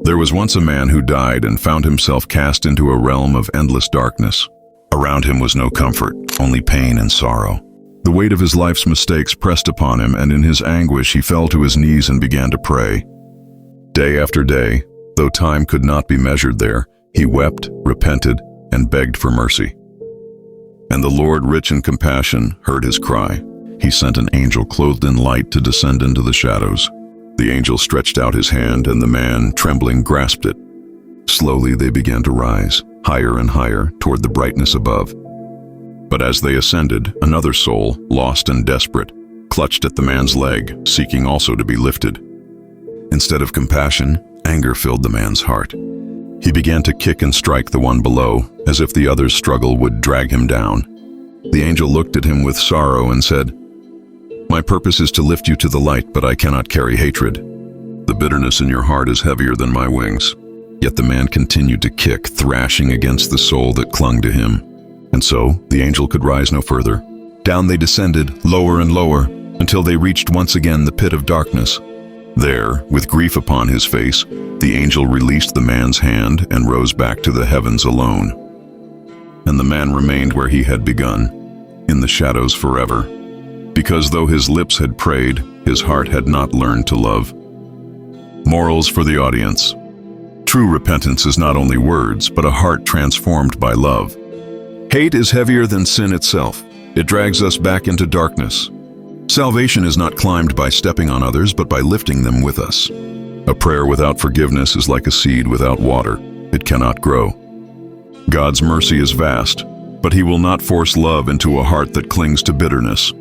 There was once a man who died and found himself cast into a realm of endless darkness. Around him was no comfort, only pain and sorrow. The weight of his life's mistakes pressed upon him, and in his anguish he fell to his knees and began to pray. Day after day, though time could not be measured there, he wept, repented, and begged for mercy. And the Lord, rich in compassion, heard his cry. He sent an angel clothed in light to descend into the shadows. The angel stretched out his hand, and the man, trembling, grasped it. Slowly they began to rise, higher and higher, toward the brightness above. But as they ascended, another soul, lost and desperate, clutched at the man's leg, seeking also to be lifted. Instead of compassion, anger filled the man's heart. He began to kick and strike the one below, as if the other's struggle would drag him down. The angel looked at him with sorrow and said, "My purpose is to lift you to the light, but I cannot carry hatred. The bitterness in your heart is heavier than my wings." Yet the man continued to kick, thrashing against the soul that clung to him. And so the angel could rise no further. Down they descended, lower and lower, until they reached once again the pit of darkness. There, with grief upon his face, the angel released the man's hand and rose back to the heavens alone. And the man remained where he had begun, in the shadows forever, because though his lips had prayed, his heart had not learned to love. Morals for the audience. True repentance is not only words, but a heart transformed by love. Hate is heavier than sin itself. It drags us back into darkness. Salvation is not climbed by stepping on others, but by lifting them with us. A prayer without forgiveness is like a seed without water. It cannot grow. God's mercy is vast, but He will not force love into a heart that clings to bitterness.